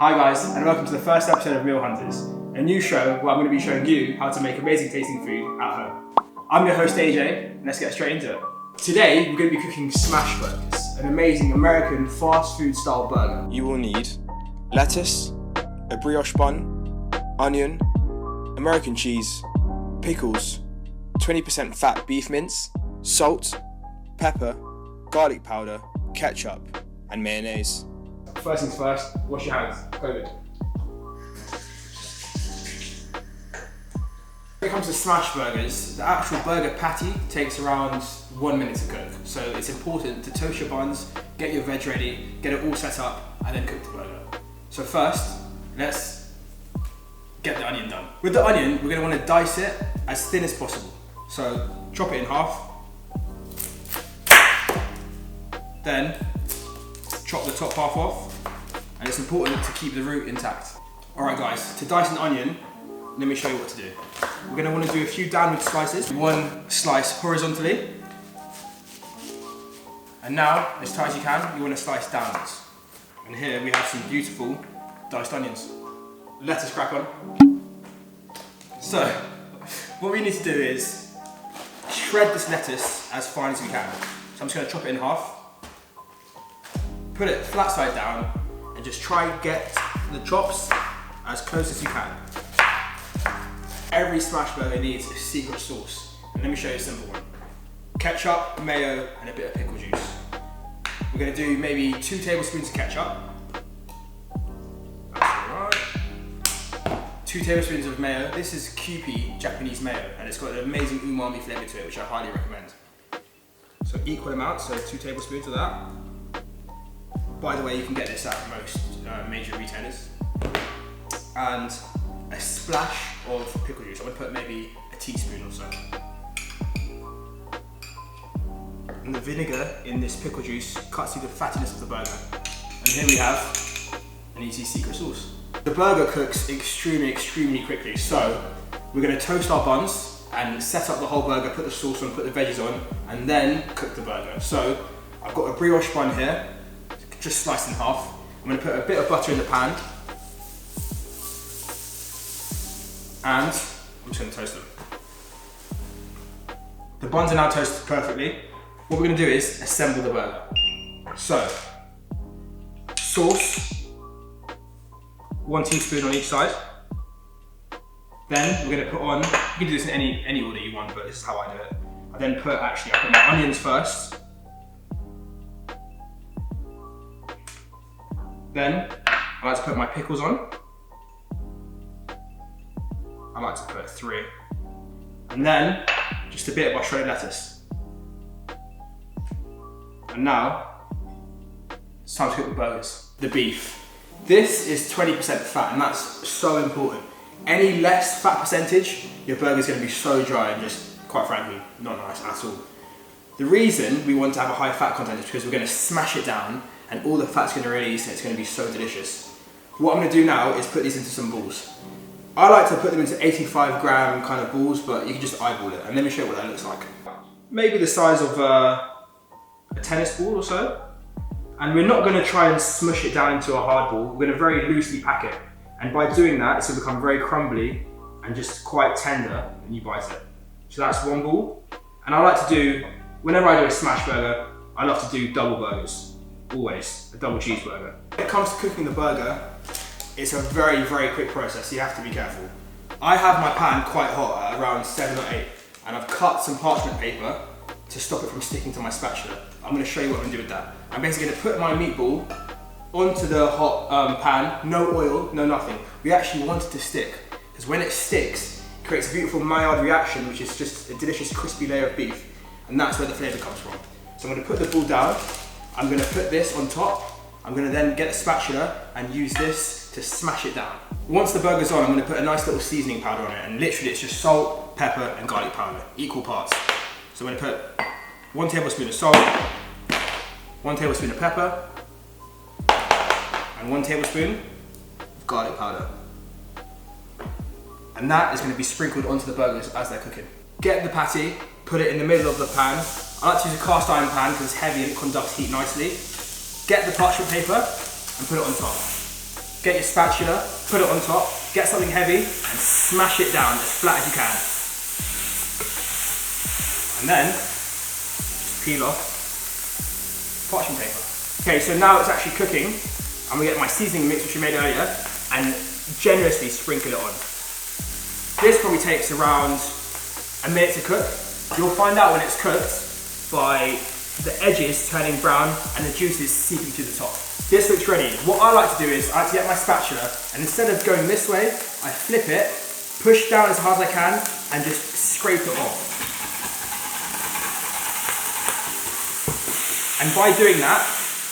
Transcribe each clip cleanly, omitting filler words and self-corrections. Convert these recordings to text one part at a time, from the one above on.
Hi guys, and welcome to the first episode of Meal Hunters, a new show where I'm going to be showing you how to make amazing tasting food at home. I'm your host AJ, and let's get straight into it. Today, we're going to be cooking smash burgers, an amazing American fast food style burger. You will need lettuce, a brioche bun, onion, American cheese, pickles, 20% fat beef mince, salt, pepper, garlic powder, ketchup, and mayonnaise. First things first, wash your hands. COVID. When it comes to smash burgers, the actual burger patty takes around 1 minute to cook. So it's important to toast your buns, get your veg ready, get it all set up, and then cook the burger. So first, let's get the onion done. With the onion, we're going to want to dice it as thin as possible. So chop it in half. Then chop the top half off. And it's important to keep the root intact. Alright guys, to dice an onion, let me show you what to do. We're going to want to do a few downward slices. One slice horizontally. And now, as tight as you can, you want to slice downwards. And here we have some beautiful diced onions. Let us crack on. So, what we need to do is shred this lettuce as fine as we can. So I'm just going to chop it in half. Put it flat side down. And just try and get the chops as close as you can. Every smash burger needs a secret sauce. And let me show you a simple one. Ketchup, mayo, and a bit of pickle juice. We're going to do maybe 2 tablespoons of ketchup. That's alright. 2 tablespoons of mayo. This is Kewpie Japanese mayo, and it's got an amazing umami flavour to it, which I highly recommend. So equal amounts, so 2 tablespoons of that. By the way, you can get this at most major retailers. And a splash of pickle juice. I'm going to put maybe a teaspoon or so. And the vinegar in this pickle juice cuts through the fattiness of the burger. And here we have an easy secret sauce. The burger cooks extremely quickly. So we're going to toast our buns and set up the whole burger, put the sauce on, put the veggies on, and then cook the burger. So I've got a brioche bun here, just sliced in half. I'm going to put a bit of butter in the pan, and I'm just going to toast them. The buns are now toasted perfectly. What we're going to do is assemble the burger. So, sauce, 1 teaspoon on each side. Then we're going to put on, you can do this in any order you want, but this is how I do it. I put my onions first. Then, I like to put my pickles on. I like to put 3. And then, just a bit of our shredded lettuce. And now, it's time to cook the burgers. The beef. This is 20% fat, and that's so important. Any less fat percentage, your burger's gonna be so dry and just, quite frankly, not nice at all. The reason we want to have a high fat content is because we're gonna smash it down and all the fat's going to release and it's going to be so delicious. What I'm going to do now is put these into some balls. I like to put them into 85 gram kind of balls, but you can just eyeball it, and let me show you what that looks like. Maybe the size of a tennis ball or so. And we're not going to try and smush it down into a hard ball, we're going to very loosely pack it. And by doing that, it's going to become very crumbly and just quite tender when you bite it. So that's 1 ball. And I like to do, whenever I do a smash burger, I love to do double burgers. Always, a double cheeseburger. When it comes to cooking the burger, it's a very quick process, so you have to be careful. I have my pan quite hot at around 7 or 8, and I've cut some parchment paper to stop it from sticking to my spatula. I'm going to show you what I'm going to do with that. I'm basically going to put my meatball onto the hot pan, no oil, no nothing. We actually want it to stick, because when it sticks, it creates a beautiful Maillard reaction, which is just a delicious crispy layer of beef, and that's where the flavour comes from. So I'm going to put the ball down. I'm going to put this on top. I'm going to then get a spatula and use this to smash it down. Once the burger's on, I'm going to put a nice little seasoning powder on it, and literally it's just salt, pepper and garlic powder, equal parts. So I'm going to put 1 tablespoon of salt, 1 tablespoon of pepper, and 1 tablespoon of garlic powder. And that is going to be sprinkled onto the burgers as they're cooking. Get the patty, put it in the middle of the pan. I like to use a cast iron pan because it's heavy and it conducts heat nicely. Get the parchment paper and put it on top. get your spatula, put it on top, get something heavy, and smash it down as flat as you can. And then, just peel off parchment paper. Okay, so now it's actually cooking. I'm gonna get my seasoning mix, which we made earlier, and generously sprinkle it on. This probably takes around a minute to cook. You'll find out when it's cooked by the edges turning brown and the juices seeping to the top. This looks ready. What I like to do is I like to get my spatula, and instead of going this way, I flip it, push down as hard as I can, and just scrape it off. And by doing that,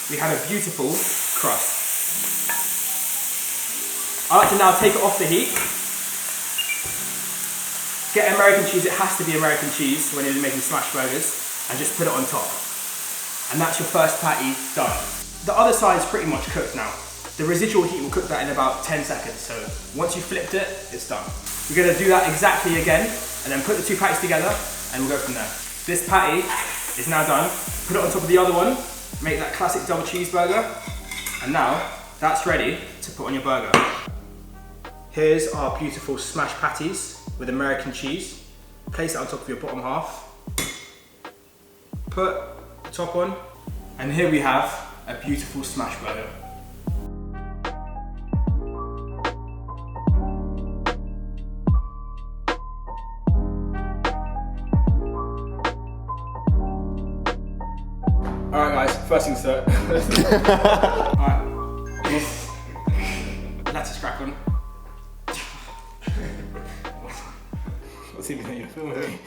we have a beautiful crust. I like to now take it off the heat. Get American cheese, it has to be American cheese when you're making smash burgers, and just put it on top. And that's your first patty done. The other side is pretty much cooked now. The residual heat will cook that in about 10 seconds, so once you flipped it, it's done. We're gonna do that exactly again, and then put the two patties together, and we'll go from there. This patty is now done. Put it on top of the other one, make that classic double cheeseburger, and now that's ready to put on your burger. Here's our beautiful smash patties with American cheese. Place it on top of your bottom half. Put the top on, and here we have a beautiful smash burger. Alright guys, first things first. Alright, lettuce crack on. What's even you're filming me?